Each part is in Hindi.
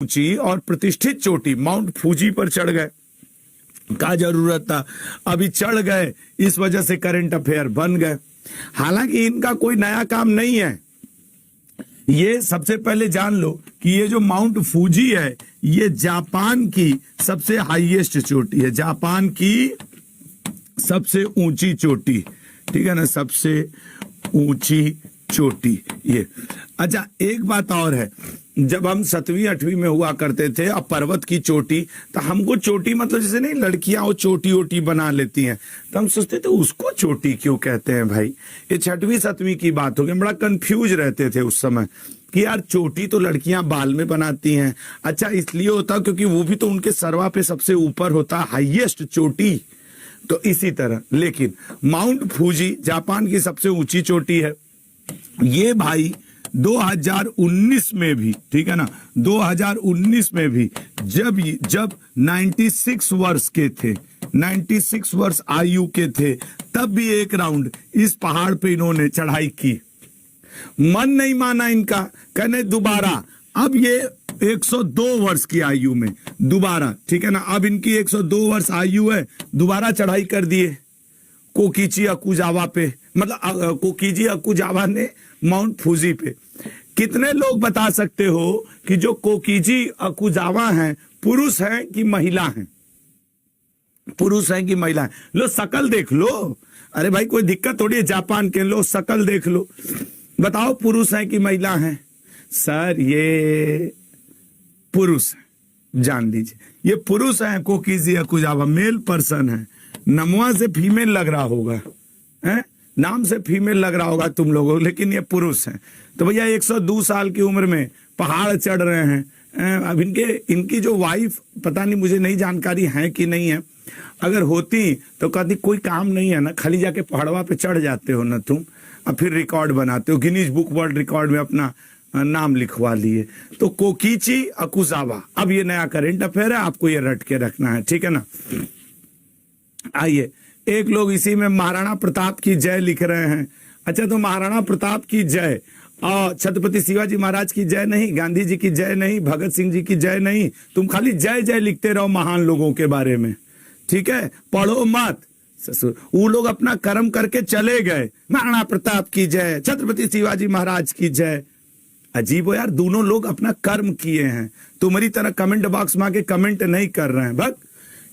ऊंची और प्रतिष्ठित चोटी माउंट फूजी पर चढ़ गए। क्या जरूरत था, अभी चढ़ गए, इस वजह से करंट अफेयर बन गए। हालांकि इनका कोई नया काम नहीं है। ये सबसे पहले जान लो कि ये जो माउंट फूजी है ये जापान की सबसे हाईएस्ट चोटी है, जापान की सबसे ऊंची चोटी, ठीक है ना, सबसे ऊंची चोटी ये। अच्छा, एक बात और है, जब हम 7वीं 8वीं में हुआ करते थे अब पर्वत की चोटी, तो हमको चोटी मतलब जैसे नहीं लड़कियां वो चोटी वोटी बना लेती हैं, तो हम सोचते थे उसको चोटी क्यों कहते हैं भाई। ये 6वीं 7वीं की बात हो गई, बड़ा कंफ्यूज रहते थे उस समय कि यार चोटी तो लड़कियां बाल में बनाती हैं। अच्छा, इसलिए होता क्योंकि वो भी तो उनके सरवा पे सबसे ऊपर होता, हाईएस्ट चोटी, तो इसी तरह। लेकिन माउंट फूजी जापान की सबसे ऊंची चोटी है। ये भाई 2019 में भी, ठीक है ना, 2019 में भी जब 96 वर्ष के थे, 96 वर्ष आयु के थे, तब भी एक राउंड इस पहाड़ पे इन्होंने चढ़ाई की। मन नहीं माना इनका, कहने दोबारा। अब ये 102 वर्ष की आयु में दोबारा, ठीक है ना, अब इनकी 102 वर्ष आयु है, दोबारा चढ़ाई कर दिए कोकीची अकुजावा पे, मतलब कोकीजी अकुजावा ने माउंट फूजी पे। कितने लोग बता सकते हो कि जो कोकीजी अकुजावा हैं पुरुष हैं कि महिला हैं? पुरुष हैं कि महिला हैं? लो शकल देख लो। अरे भाई कोई दिक्कत थोड़ी है, जापान के लो शकल देख लो, बताओ पुरुष हैं कि महिला हैं? सर ये पुरुष है, जान लीजिए ये पुरुष है। कोकीजी अकुजावा मेल पर्सन है, नमवा से फीमेल लग रहा होगा, हैं? नाम से फीमेल लग रहा होगा तुम लोगों, लेकिन ये पुरुष हैं। तो भैया 102 साल की उम्र में पहाड़ चढ़ रहे हैं। अब इनकी जो वाइफ, पता नहीं, मुझे नहीं जानकारी है कि नहीं है, अगर होती तो कहती कोई काम नहीं है ना, खाली जाके पहाड़वा पे चढ़ जाते हो ना तुम, अब फिर रिकॉर्ड बनाते हो, गिनीज बुक वर्ल्ड रिकॉर्ड में अपना नाम लिखवा लिए। तो कोकीची अकुजावा, अब ये नया करंट अफेयर है, आपको ये रट के रखना है, ठीक है ना। आइए, एक लोग इसी में महाराणा प्रताप की जय लिख रहे हैं। अच्छा, तो महाराणा प्रताप की जय और छत्रपति शिवाजी महाराज की जय नहीं, गांधी जी की जय नहीं, भगत सिंह जी की जय नहीं, तुम खाली जय जय लिखते रहो महान लोगों के बारे में, ठीक है, पढ़ो मत। ससुर वो लोग अपना कर्म करके चले गए, महाराणा प्रताप की जय, छत्रपति शिवाजी महाराज की जय। अजीब हो यार, दोनों लोग अपना कर्म किए हैं, तुम्हारी तरह कमेंट बॉक्स में आके कमेंट नहीं कर रहे हैं। बस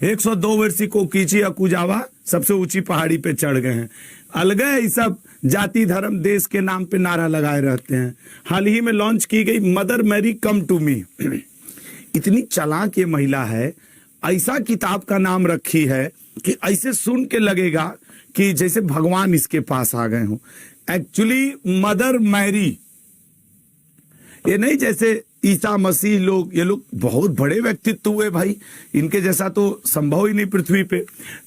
102 वर्षीय कोकीची अकुजावा सबसे ऊंची पहाड़ी पे चढ़ गए हैं। अलग है, सब जाति धर्म देश के नाम पे नारा लगाए रहते हैं। हाल ही में लॉन्च की गई Mother Mary come to me, इतनी चालाक ये महिला है, ऐसा किताब का नाम रखी है कि ऐसे सुन के लगेगा कि जैसे भगवान इसके पास आ गए हो। एक्चुअली मदर मैरी, ये नहीं जैसे ईसा मसीह लोग, ये लोग बहुत बड़े व्यक्तित्व हुए भाई, इनके जैसा तो संभव ही नहीं पृथ्वी पे।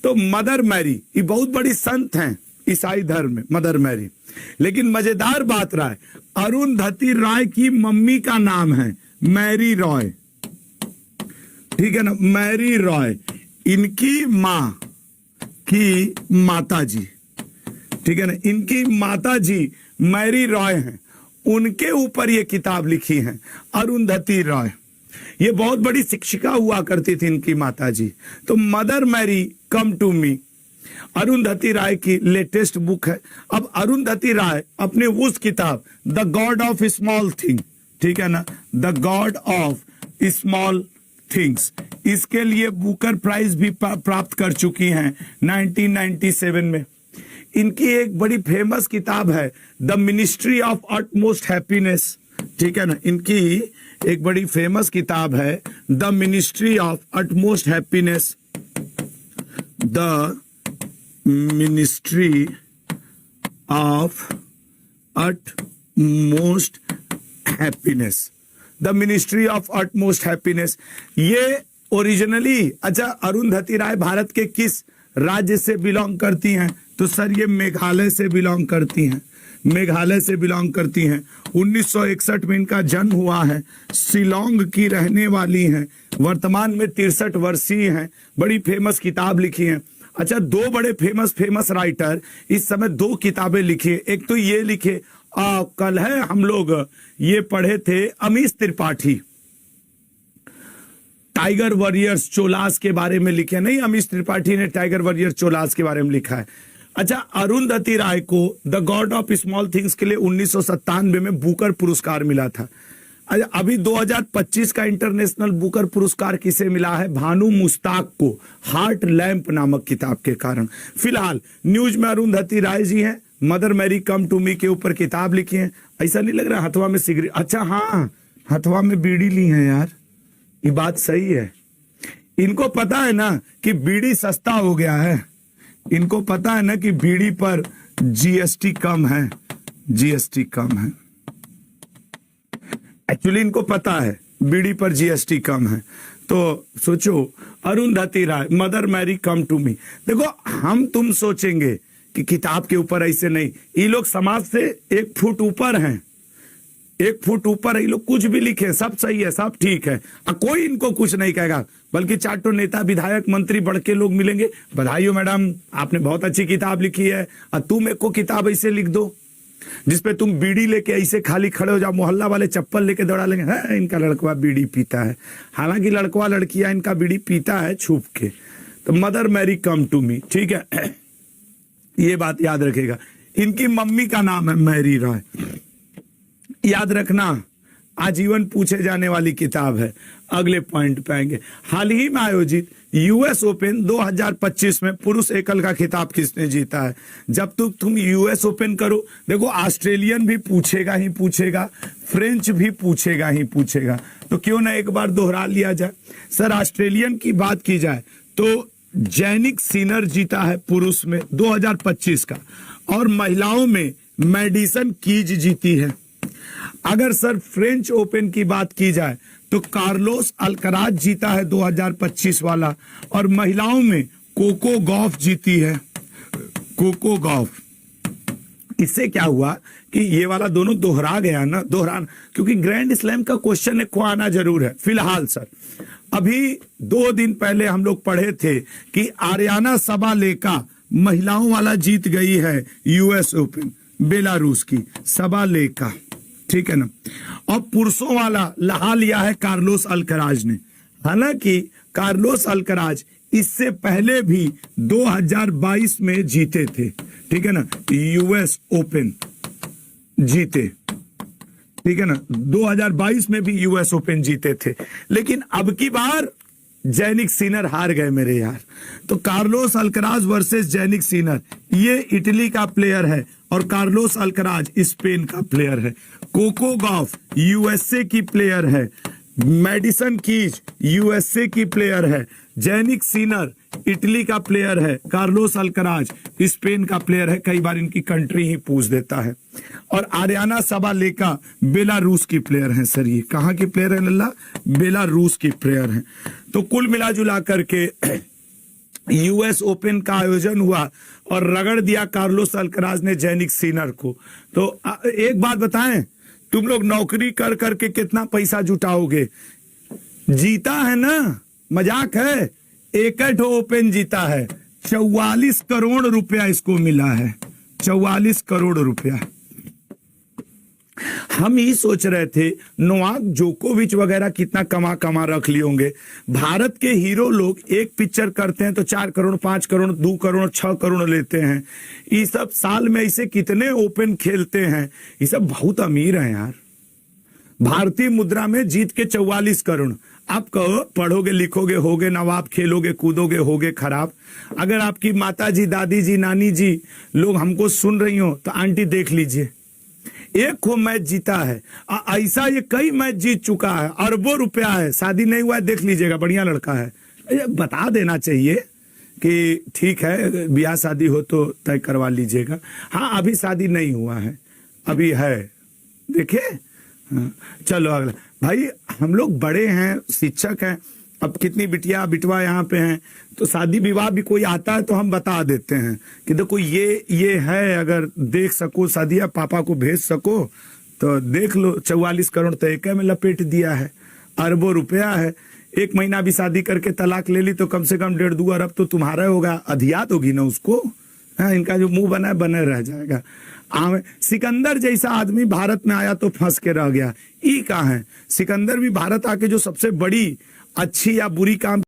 तो मदर मैरी ये बहुत बड़ी संत हैं ईसाई धर्म में, मदर मैरी। लेकिन मजेदार बात रहा है, अरुंधति राय की मम्मी का नाम है मैरी रॉय, ठीक है ना, मैरी रॉय। इनकी माँ की माता जी, ठीक है ना, इनकी माता जी मैरी रॉय हैं, उनके ऊपर ये किताब लिखी है अरुंधति रॉय। ये बहुत बड़ी शिक्षिका हुआ करती थी इनकी माताजी। तो Mother Mary come to me Arundhati Roy की लेटेस्ट बुक है। अब अरुंधति राय अपने उस किताब the God of small thing, ठीक है ना, the God of small things, इसके लिए बुकर प्राइज भी प्राप्त कर चुकी हैं 1997 में। इनकी एक बड़ी फेमस किताब है the ministry of utmost happiness, ठीक है ना, इनकी एक बड़ी फेमस किताब है the ministry of utmost happiness, the ministry of utmost happiness, the ministry of utmost happiness. ये ओरिजिनली, अच्छा, अरुंधति राय भारत के किस राज्य से बिलोंग करती हैं? तो सर ये मेघालय से बिलोंग करती हैं, मेघालय से बिलोंग करती हैं। 1961 में इनका जन्म हुआ है, शिलोंग की रहने वाली हैं, वर्तमान में 63 वर्षीय हैं, बड़ी फेमस किताब लिखी है। अच्छा, दो बड़े फेमस राइटर इस समय 2 किताबें लिखी है। एक तो ये लिखे, कल है हम लोग ये पढ़े थे, अमीश त्रिपाठी, टाइगर वॉरियर्स चोलास के बारे में लिखे, नहीं अमीश त्रिपाठी ने टाइगर वॉरियर चोलास के बारे में लिखा है। अच्छा, अरुंधति राय को the God of small things के लिए 1997 में बुकर पुरस्कार मिला था। अच्छा, अभी 2025 का इंटरनेशनल बुकर पुरस्कार किसे मिला है? भानु मुश्ताक को, हार्ट लैंप नामक किताब के कारण। फिलहाल न्यूज में अरुंधति राय जी हैं, Mother Mary come to me के ऊपर किताब लिखी है। ऐसा नहीं लग रहा हथवा में सिगरेट, अच्छा हाँ हथवा में बीड़ी ली है यार, ये बात सही है। इनको पता है ना कि बीड़ी सस्ता हो गया है, इनको पता है ना कि बीड़ी पर जीएसटी कम है, जीएसटी कम है। एक्चुअली इनको पता है बीड़ी पर जीएसटी कम है। तो सोचो, Arundhati Roy, Mother Mary come to me. देखो, हम तुम सोचेंगे कि किताब के ऊपर ऐसे नहीं, ये लोग समाज से 1 फुट ऊपर हैं, 1 फुट ऊपर है, ये लोग कुछ भी लिखे सब सही है, सब ठीक है, कोई इनको कुछ नहीं कहेगा। बल्कि 4 नेता, विधायक, मंत्री, बढ़ के लोग मिलेंगे, बधाई हो मैडम, आपने बहुत अच्छी किताब लिखी है, और तुम एक को किताब ऐसे लिख दो जिसपे तुम बीड़ी लेके ऐसे खाली खड़े हो जाओ, मोहल्ला वाले चप्पल लेके दौड़ा लेंगे, है इनका लड़का बीड़ी पीता है। हालांकि लड़का लड़कियां इनका बीड़ी पीता है छुप के। तो Mother Mary come to me, ठीक है, ये बात याद रखेगा। इनकी मम्मी का नाम है मैरी राय, याद रखना, आजीवन पूछे जाने वाली किताब है। अगले पॉइंट पे आएंगे। हाल ही में आयोजित यूएस ओपन 2025 में पुरुष एकल का खिताब किसने जीता है? जब तक तुम यूएस ओपन करो, देखो ऑस्ट्रेलियन भी पूछेगा ही पूछेगा, फ्रेंच भी पूछेगा ही पूछेगा, तो क्यों ना एक बार दोहरा लिया जाए। सर, ऑस्ट्रेलियन की बात की जाए तो जैनिक सिनर जीता है पुरुष में 2025 का, और महिलाओं में मैडिसन कीज जीती है। अगर सर फ्रेंच ओपन की बात की जाए तो कार्लोस अल्कराज जीता है 2025 वाला, और महिलाओं में कोको गॉफ जीती है, कोको गॉफ। इससे क्या हुआ कि ये वाला दोनों दोहरा गया ना, दोहरान, क्योंकि ग्रैंड स्लैम का क्वेश्चन को आना जरूर है। फिलहाल सर, अभी 2 दिन पहले हम लोग पढ़े थे कि आर्याना सबालेका महिलाओं वाला जीत गई है यूएस ओपन, बेलारूस की सबालेका, ठीक है ना, और पुरुषों वाला लहा लिया है कार्लोस अल्कराज ने। हालांकि कार्लोस अल्कराज इससे पहले भी 2022 में जीते थे, ठीक है ना, यूएस ओपन जीते, ठीक है ना, 2022 में भी यूएस ओपन जीते थे। लेकिन अब की बार जैनिक सिनर हार गए मेरे यार। तो Carlos Alcaraz versus Jannik Sinner, ये इटली का प्लेयर है और कार्लोस अल्कराज स्पेन का प्लेयर है। कोको गॉफ यूएसए की प्लेयर है, मेडिसन कीज यूएसए की प्लेयर है, जैनिक सिनर इटली का प्लेयर है, कार्लोस अल्कराज स्पेन का प्लेयर है। कई बार इनकी कंट्री ही पूछ देता है। और आर्याना सबालेका बेलारूस की प्लेयर है। सर, ये कहाँ की प्लेयर है लल्ला? बेलारूस की प्लेयर है। तो कुल मिला जुला करके यूएस ओपन का आयोजन हुआ और रगड़ दिया कार्लोस अल्कराज ने जैनिक सिनर को। तो एक बात बताएं, तुम लोग नौकरी कर करके कितना पैसा जुटाओगे? जीता है ना, मजाक है, 1 ओपन जीता है, 44 करोड़ रुपया इसको मिला है, 44 करोड़ रुपया। हम ही सोच रहे थे नोवाक जोकोविच वगैरह कितना कमा कमा रख लिए होंगे। भारत के हीरो लोग एक पिक्चर करते हैं तो 4 करोड़, 5 करोड़, 2 करोड़, 6 करोड़ लेते हैं। ये सब साल में ऐसे कितने ओपन खेलते हैं, ये सब बहुत अमीर हैं यार। भारतीय मुद्रा में जीत के 44 करोड़। आप कहो, पढ़ोगे, लिखोगे, होगे नवाब, खेलोगे, कूदोगे, होगे खराब। अगर आपकी माता जी, दादी जी, नानी जी लोग हमको सुन रही हो तो आंटी देख लीजिए, 1 मैच जीता है, ऐसा ये कई मैच जीत चुका है, अरबों रुपया है, शादी नहीं हुआ है, देख लीजिएगा, बढ़िया लड़का है। बता देना चाहिए कि ठीक है, ब्याह शादी हो तो तय करवा लीजिएगा। हाँ, अभी शादी नहीं हुआ है, अभी है, देखिए। चलो अगला भाई, हम लोग बड़े हैं, शिक्षक हैं, अब कितनी बिटिया बिटवा यहाँ पे हैं, तो शादी विवाह भी कोई आता है तो हम बता देते हैं कि देखो ये है, अगर देख सको शादिया, पापा को भेज सको तो देख लो। 44 करोड़ तो एक में लपेट दिया है, अरबों रुपया है। 1 महीना भी शादी करके तलाक ले ली तो कम से कम 1.5-2 अरब तो तुम्हारा होगा, अधियात होगी ना उसको। हाँ, इनका जो मुंह बना है बने रह जाएगा। सिकंदर जैसा आदमी भारत में आया तो फंस के रह गया। ई कहाँ है? सिकंदर भी भारत आके जो सबसे बड़ी अच्छी या बुरी काम